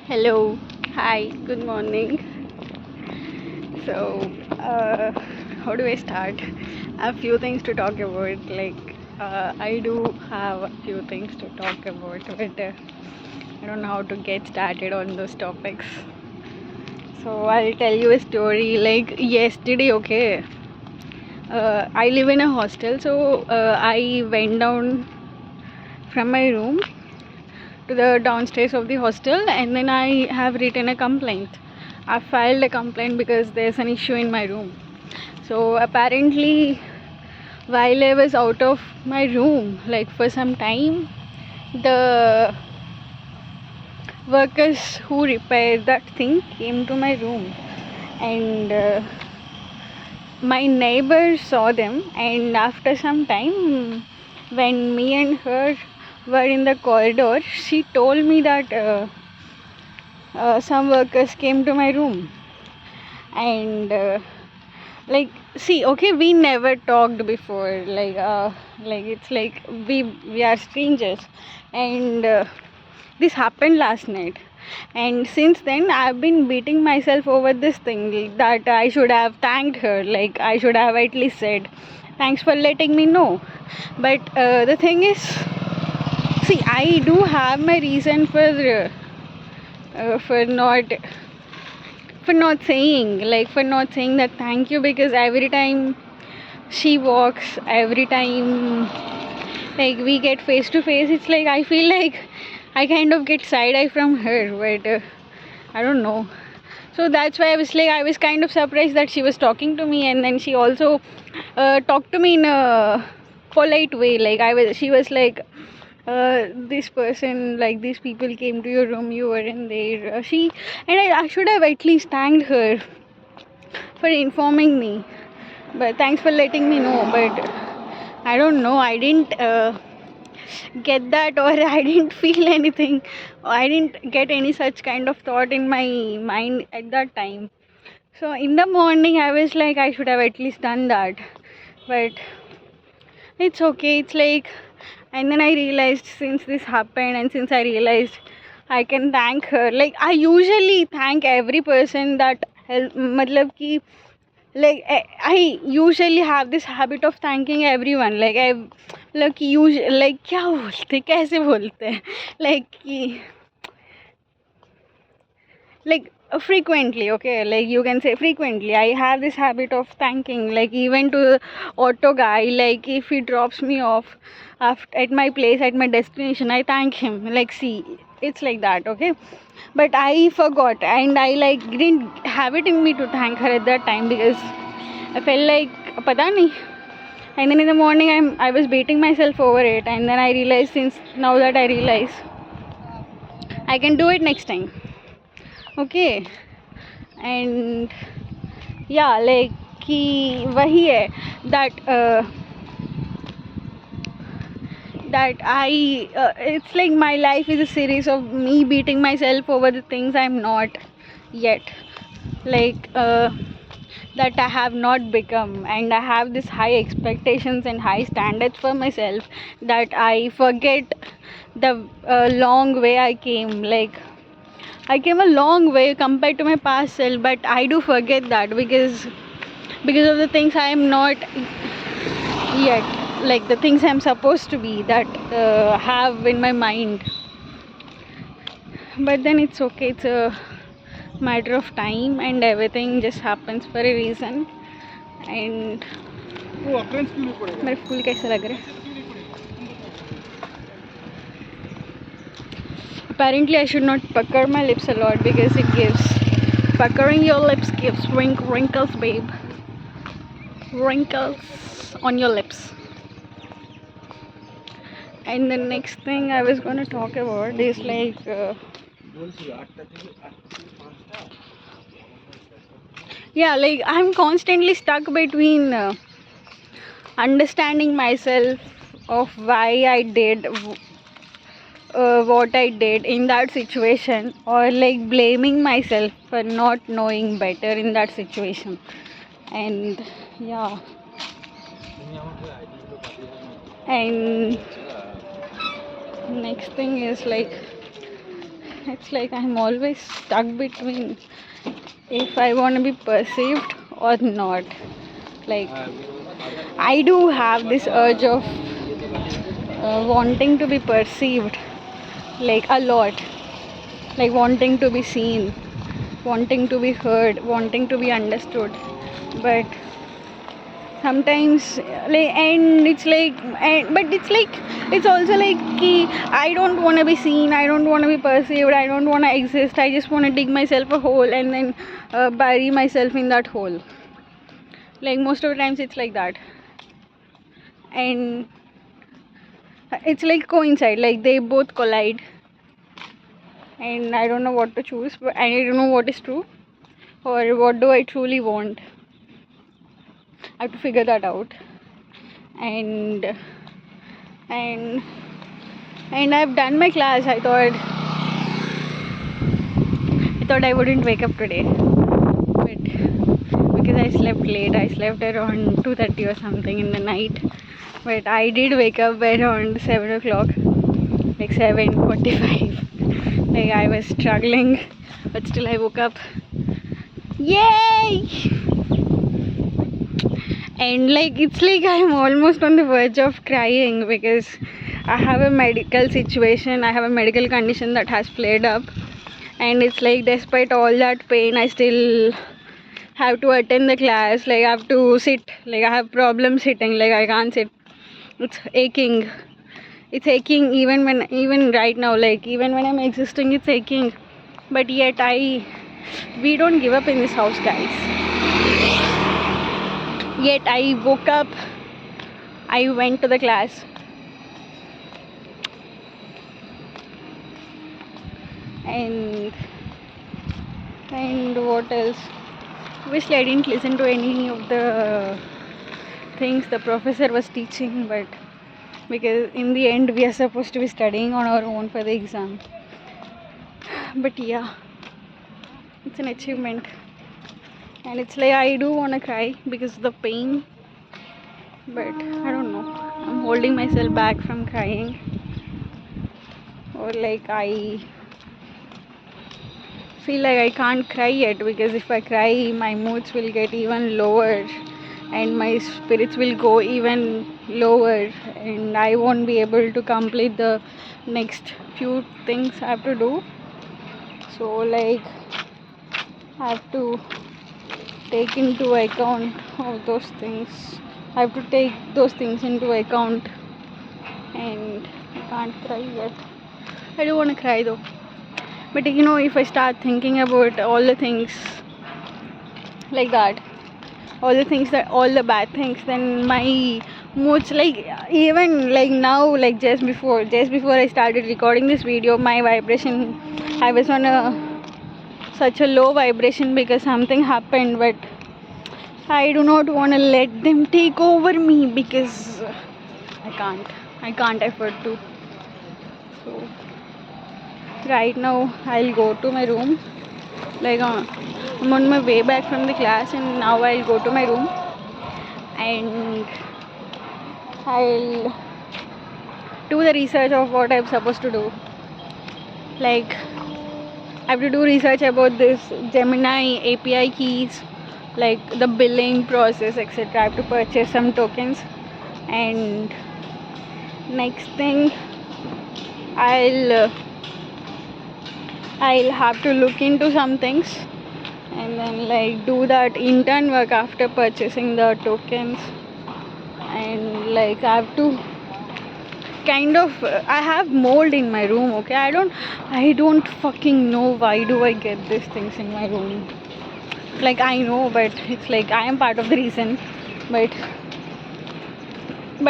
Hello, hi, good morning. So, how do I start? I have few things to talk about. I do have a few things to talk about, but I don't know how to get started on those topics. So, I'll tell you a story. Like yesterday, okay. I live in a hostel, so I went down from my room to the downstairs of the hostel, and then I have written a complaint. I filed a complaint because there's an issue in my room. So apparently, while I was out of my room, like for some time, the workers who repaired that thing came to my room, and my neighbor saw them. And after some time, when me and her were in the corridor, she told me that some workers came to my room, and like, see, okay, we never talked before, like it's like we are strangers, and this happened last night. And since then I've been beating myself over this thing, that I should have thanked her, like I should have at least said thanks for letting me know. But the thing is, see, I do have my reason for not saying, for not saying that thank you, because every time she walks, every time like we get face to face, it's like I feel like I kind of get side eye from her. But I don't know. So that's why I was kind of surprised that she was talking to me, and then she also talked to me in a polite way. She was like, this person, like these people came to your room, you weren't there. I should have at least thanked her for informing me. But thanks for letting me know. But I don't know. I didn't get that, or I didn't feel anything. I didn't get any such kind of thought in my mind at that time. So in the morning, I was like, I should have at least done that. But it's okay. It's like, and then I realized, since this happened, and since I realized I can thank her. Like I usually thank every person that help. Matlab ki, like I usually have this habit of thanking everyone. Like I, like usually, like क्या बोलते, कैसे बोलते हैं, like कि like frequently, okay, like you can say frequently I have this habit of thanking, like even to the auto guy, like if he drops me off at my place, at my destination, I thank him. Like, see, it's like that, okay. But I forgot, and I like didn't have it in me to thank her at that time, because I felt like pata nahi. And then in the morning I was beating myself over it, and then I realized, since now that I realize, I can do it next time, okay. And yeah, like कि वही है that that I it's like my life is a series of me beating myself over the things I'm not yet, like that I have not become. And I have this high expectations and high standards for myself, that I forget the long way I came. Like I came a long way compared to my past self, but I do forget that, because of the things I am not yet, like the things I'm supposed to be, that have in my mind. But then it's okay. It's a matter of time, and everything just happens for a reason. And मेरे फूल कैसे लग रहे हैं? Apparently I should not pucker my lips a lot, because it gives, puckering your lips gives wrinkles, babe. Wrinkles on your lips. And the next thing I was going to talk about is like yeah, like I'm constantly stuck between understanding myself of why I did what I did in that situation, or like blaming myself for not knowing better in that situation. And yeah, and next thing is like, it's like I'm always stuck between if I want to be perceived or not. Like, I do have this urge of wanting to be perceived, like a lot, like wanting to be seen, wanting to be heard, wanting to be understood. But sometimes, like, and it's like, but it's like, it's also like I don't want to be seen, I don't want to be perceived, I don't want to exist, I just want to dig myself a hole and then bury myself in that hole. Like, most of the times it's like that, and it's like coincide, like they both collide, and I don't know what to choose, but I don't know what is true or what do I truly want. I have to figure that out. And and I've done my class. I thought I wouldn't wake up today, but because I slept late, I slept around 2:30 or something in the night. But I did wake up around 7 o'clock, like 7:45. Like, I was struggling, but still I woke up. Yay! And like, it's like I'm almost on the verge of crying because I have a medical situation, I have a medical condition that has flared up, and it's like despite all that pain I still have to attend the class. Like, I have to sit, like I have problems sitting, like I can't sit. It's aching, even right now, like even when I'm existing it's aching. But yet we don't give up in this house, guys. Yet I woke up, I went to the class, and what else? Obviously I didn't listen to any of the things the professor was teaching, but because in the end we are supposed to be studying on our own for the exam. But yeah, it's an achievement, and it's like I do want to cry because of the pain, but I don't know, I'm holding myself back from crying. Or like, I feel like I can't cry yet because if I cry my moods will get even lower and my spirits will go even lower, and I won't be able to complete the next few things I have to do. So like, I have to take into account all those things. I have to take those things into account, and I can't cry yet. I don't want to cry though. But you know, if I start thinking about all the things like that, all the bad things, then my moods, like even like now, like just before I started recording this video, my vibration, I was on such a low vibration because something happened, but I do not want to let them take over me because I can't afford to. So right now I'll go to my room, like I'm on my way back from the class, and now I'll go to my room and I'll do the research of what I'm supposed to do. Like, I have to do research about this Gemini API keys, like the billing process, etc. I have to purchase some tokens, and next thing I'll have to look into some things and then like do that intern work after purchasing the tokens. And like, I have to kind of I have mold in my room, okay? I don't fucking know why do I get these things in my room. Like, I know, but it's like I am part of the reason. But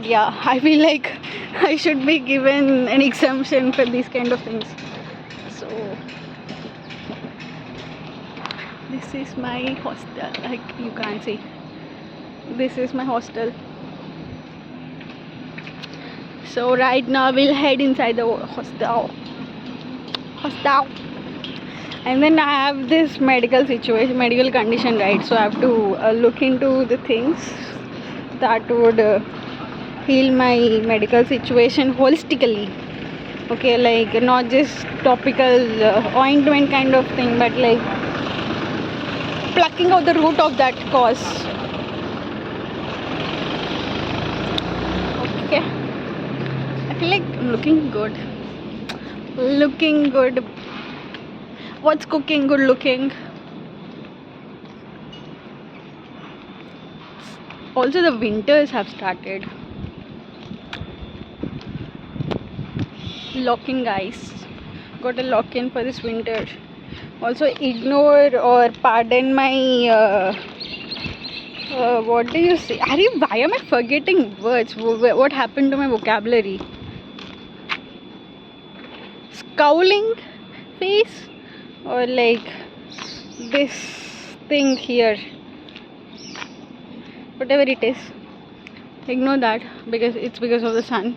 yeah, I feel like I should be given an exemption for these kind of things. So this is my hostel, like you can't see. This is my hostel. So right now we'll head inside the hostel. And then I have this medical condition, right? So I have to look into the things that would heal my medical situation holistically. Okay, like not just topical ointment kind of thing, but like plucking out the root of that cause. Okay, I feel like I'm looking good. Looking good. What's cooking good looking? Also, the winters have started. Locking, guys. Got a lock in for this winter. Also, ignore or pardon my. What do you say? Are you, why am I forgetting words? What happened to my vocabulary? Scowling face, or like this thing here. Whatever it is, ignore that because it's because of the sun.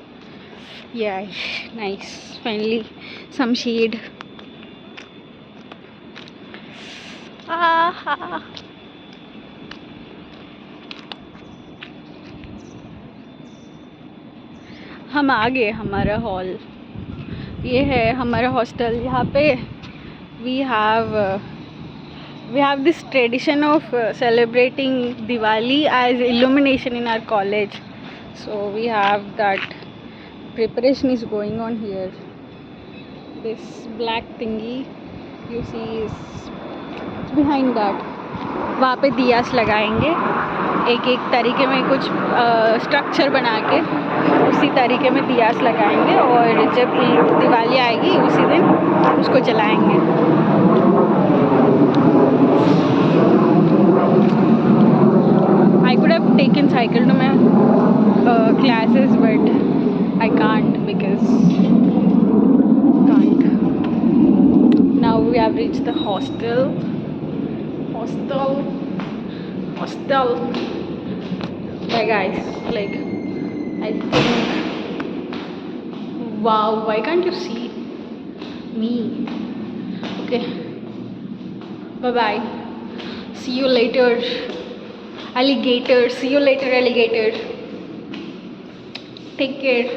Yeah, nice. Finally, some shade. Ah, हम आ गए हमारा hall. ये है हमारा hostel. यहाँ पे we have this tradition of celebrating Diwali as illumination in our college. So we have that preparation is going on here. This black thingy you see is behind that. वहाँ पे दियास लगाएंगे एक एक तरीके में, कुछ स्ट्रक्चर बना के उसी तरीके में दियास लगाएंगे और जब दिवाली आएगी उसी दिन उसको जलाएंगे. I could have taken cycle to my classes, but I can't because can't. Now we have reached the hostel. Yeah, guys, like I think, wow, why can't you see me? Okay, bye bye, see you later, alligator. See you later, alligator. Take care.